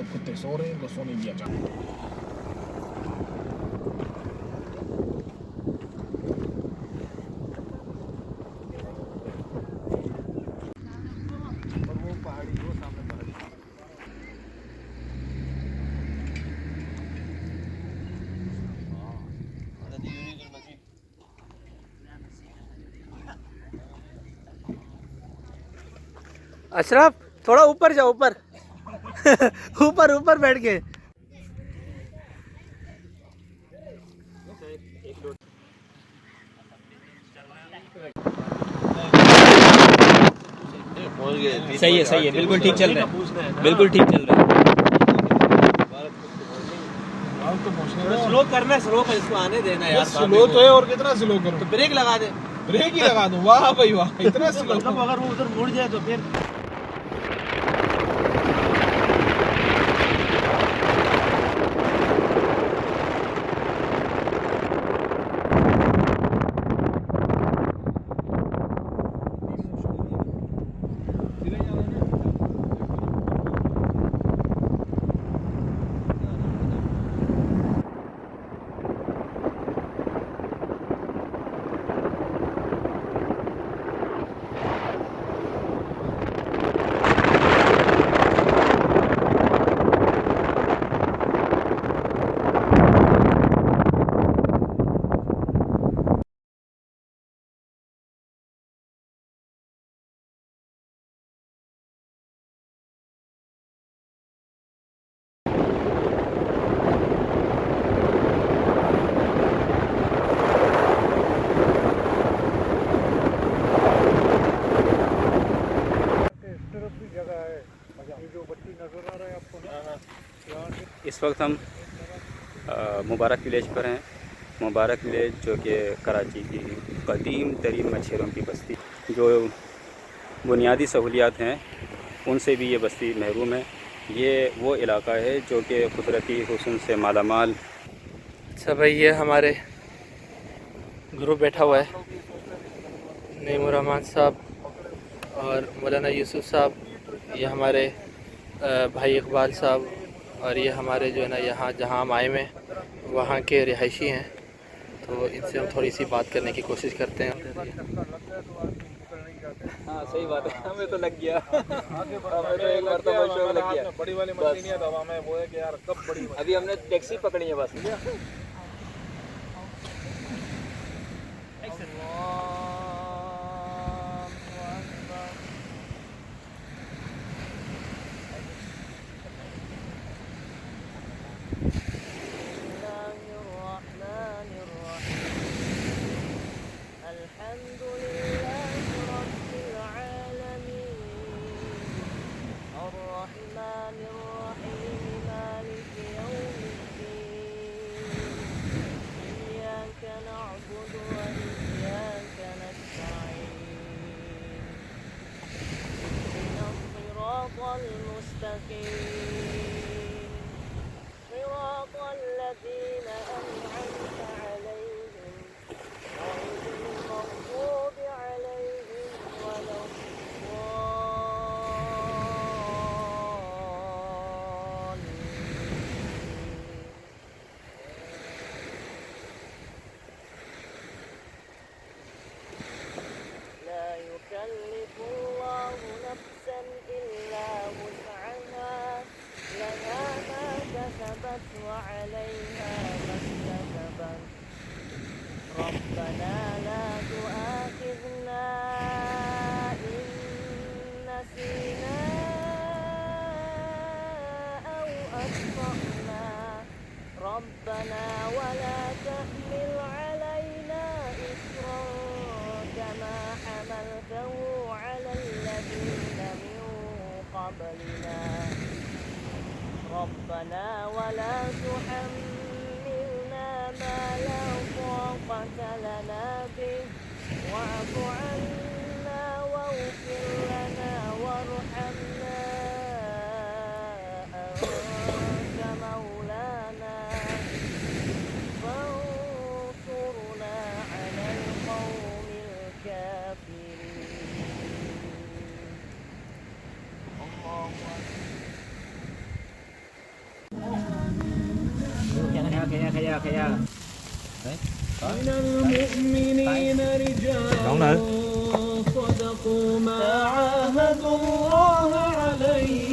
कुत्ते सो रहे हैं, इनको सोने दिया जाए। अशरफ थोड़ा ऊपर जाओ, ऊपर ऊपर ऊपर बैठ के। सही है, बिल्कुल ठीक चल रहा है, बिल्कुल ठीक चल रहा है। स्लो करना है, स्लो कर, इसको आने देना यार। स्लो तो है, और कितना स्लो करूं? तो ब्रेक लगा दे। ब्रेक ही लगा दूं? वाह भाई वाह, इतना स्लो। मतलब अगर वो उधर मुड़ जाए तो फिर इस वक्त हम मुबारक विलेज पर हैं। मुबारक विलेज जो कि कराची की कदीम तरीन मच्छरों की बस्ती, जो बुनियादी सहूलियात हैं उनसे भी ये बस्ती महरूम है। ये वो इलाका है जो कि कुदरती हुस्न से मालामाल। अच्छा भाई, ये हमारे ग्रुप बैठा हुआ है, नईमुर रहमान साहब और मौलाना यूसुफ साहब, ये हमारे भाई इकबाल साहब, और ये हमारे जो है ना यहाँ जहाँ हम आए हुए हैं वहाँ के रिहायशी हैं। तो इनसे हम थोड़ी सी बात करने की कोशिश करते हैं। हाँ सही बात है, हमें तो लग गया। हमें तो एक मरतबा शौक लग गया। बड़ी वाली मछली नहीं है, तो हमें वो है कि यार कब बड़ी। अभी हमने टैक्सी पकड़ी है बस। صراط الذين أنعمت عليهم غير المغضوب عليهم ولا الضالين. لا يكلف الله نفسا إلا وسعها، لها ما كسبت وعليها ما اكتسبت. ربنا لا تؤاخذنا إن نسينا أو أخطأنا، ربنا ولا تحمل علينا إصرا كما حملته على الذين من قبلنا، ربنا ولا تحملنا ما لا طاقة لنا به، واعف عنا واغفر لنا وارحمنا أنت مولانا فانصرنا على القوم الكافرين. الله أكبر. من المؤمنين رجال صدقوا ما عاهدوا الله عليه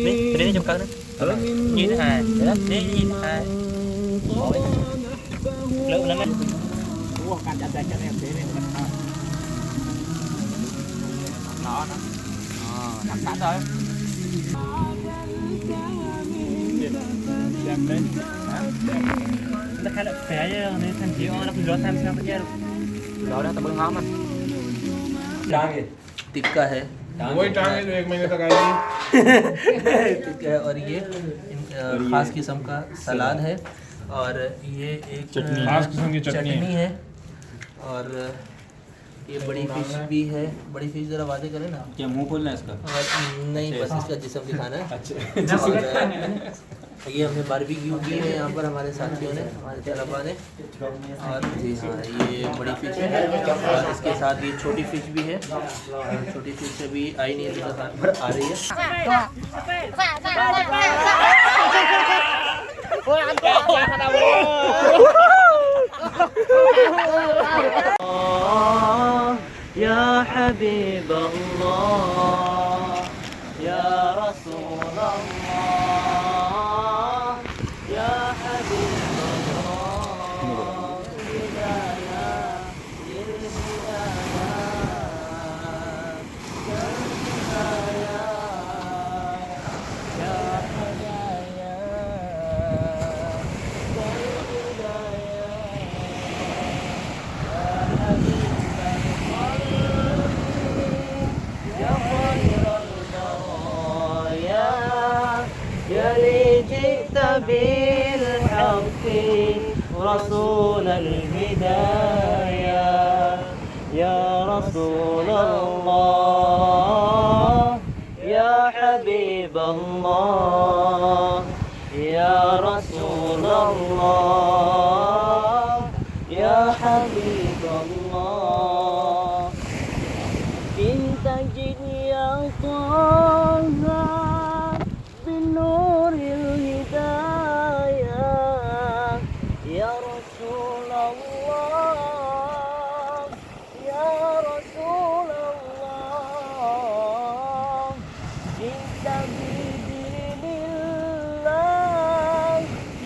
Cái đấy trong cân đó. Như thế này, đó, đấy như thế này. Lượng lắm đấy. Nó. Nằm sẵn thôi. Nó khá là khỏe chứ, nên thành chiếu nó cũng rớt tham sao chứ. Đó đó, tao bưng hóm anh. Tikka है वही टांगे जो 1 महीने तक आएगी। टिक्का है और ये खास किस्म का सलाद है और ये एक खास किस्म की चटनी है और ये बड़ी फिश भी है। बड़ी फिश जरा वादे करें ना। क्या मुंह खोलना है इसका? नहीं, बस इसका जिस्म दिखाना है। और ये हमने बारबेक्यू की है यहाँ पर हमारे साथियों ने, हमारे तलबा ने। और जी हाँ, ये बड़ी फिश है और इसके साथ ये छोटी फिश भी है। छोटी फिश अभी आई नहीं है, दुकान पर आ रही है। या हबीब अल्लाह या रसूल अल्लाह या हबीब अल्लाह हिदाया جئت بالحق رسول الهداية يا رسول الله يا حبيب الله يا رسول الله يا حبيب الله إن تجد يا طه بالنور الهداية يا رسول الله يا رسول الله جئت بدين الله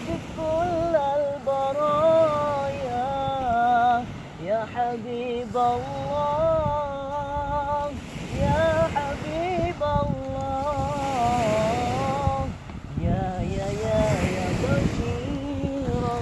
بكل البرايا يا حبيب الله يا حبيب الله يا بشيرا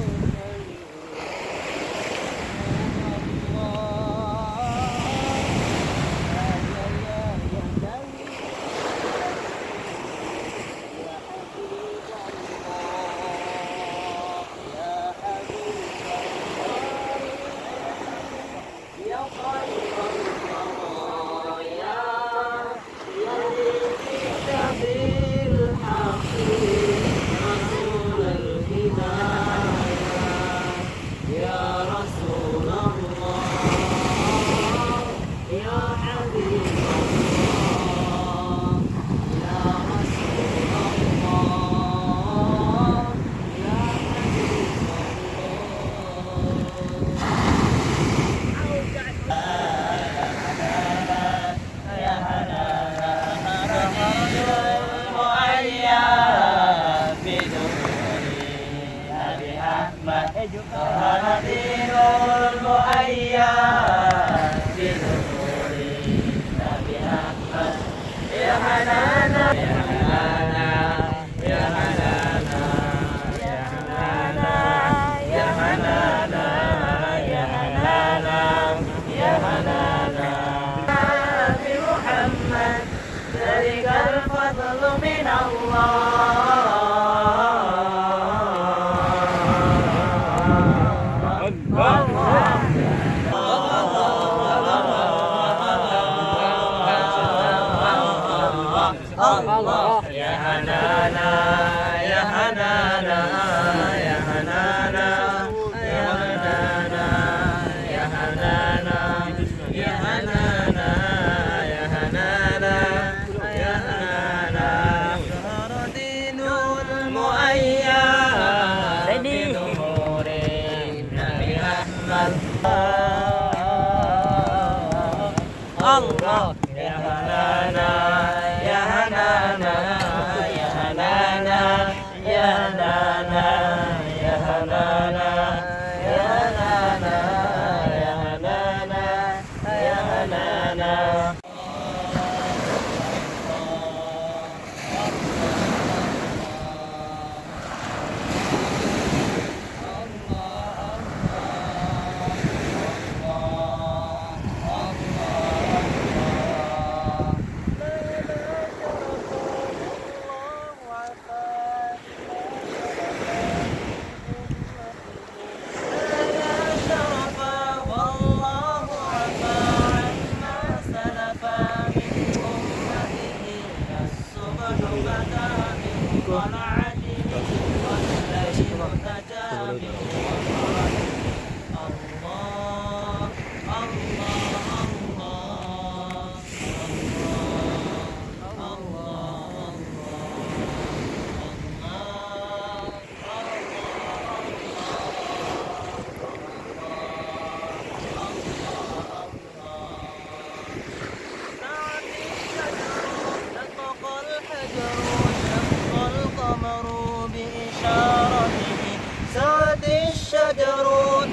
ذلك الفضل من الله يا هنانا يا هنانا يا هنانا يا هنانا يا هنانا يا هنانا يا هنانا يا هنانا شهر دين المؤيد هنانا يا هنانا يا هنانا يا هنانا يا هنانا.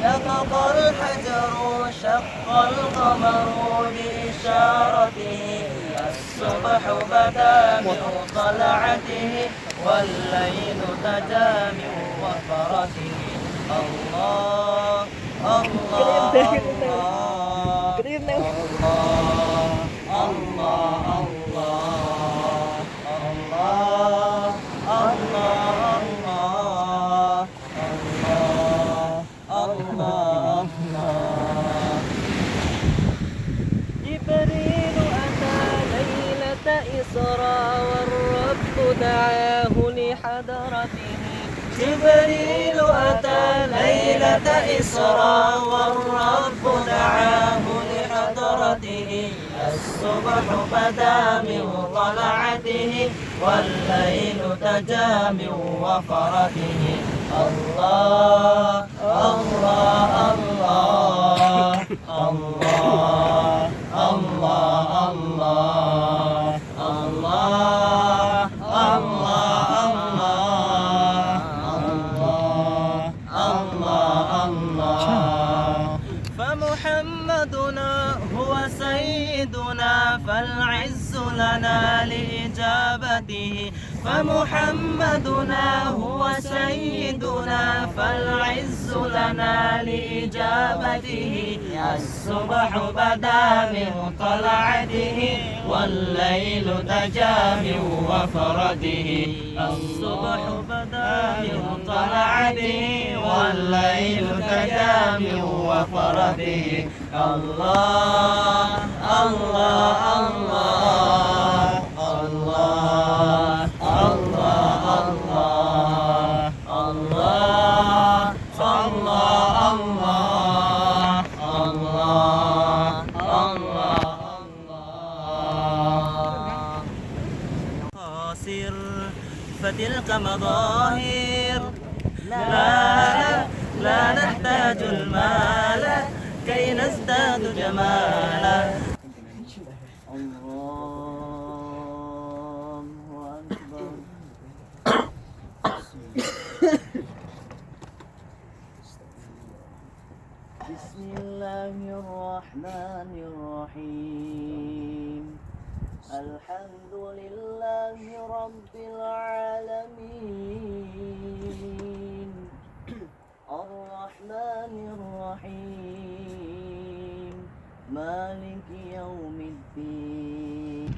نطق الحجر شق القمر بإشارته الصبح بدا من طلعته والليل تجا من وفرته الله الله الله الله جبريل أتى ليلة إسراء والرب دعاه لحضرته جبريل أتى ليلة إسراء والرب دعاه لحضرته الصبح بدا من طلعته والليل تجا من وفرته الله الله الله الله الله الله الله الله فمحمدنا هو سيدنا فالعز لنا لإجابته فمحمدنا هو سيدنا فالعز لنا لإجابته الصبح بدا من طلعته والليل تجا من وفرته الصبح بدا من طلعته والليل تجا من وفرته الله الله الله الله الله الله الله قاصر فتلك مظاهر لا نحتاج المال كي نزداد جمالا الله أكبر بسم الله الرحمن الرحيم الحمد لله رب العالمين الرحمن الرحيم مالك يوم الدين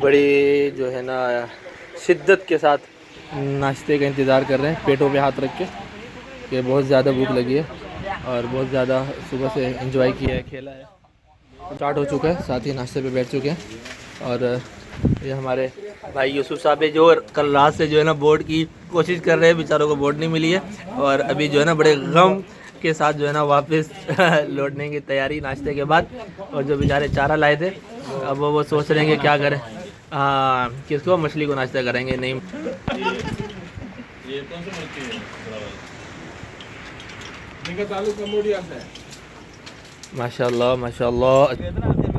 बड़ी जो है ना शिद्दत के साथ नाश्ते का इंतज़ार कर रहे हैं, पेटों पे हाथ रख के, कि बहुत ज़्यादा भूख लगी है और बहुत ज़्यादा सुबह से एंजॉय किया है, खेला है, स्टार्ट हो चुका है, साथ ही नाश्ते पे बैठ चुके हैं। और ये हमारे भाई यूसुफ साहब है जो कल रात से जो है ना बोर्ड की कोशिश कर रहे हैं, बेचारों को बोर्ड नहीं मिली है और अभी जो है ना बड़े गम के साथ जो है ना वापस लौटने की तैयारी नाश्ते के बाद। और जो बेचारे चारा लाए थे अब वो सोच रहे हैं कि क्या करें, किसको मछली को नाश्ता करेंगे। नहीं ये कौन सी मच्छी है? इनका ताल्लुक कंबोडिया से है। माशाल्लाह माशाल्लाह।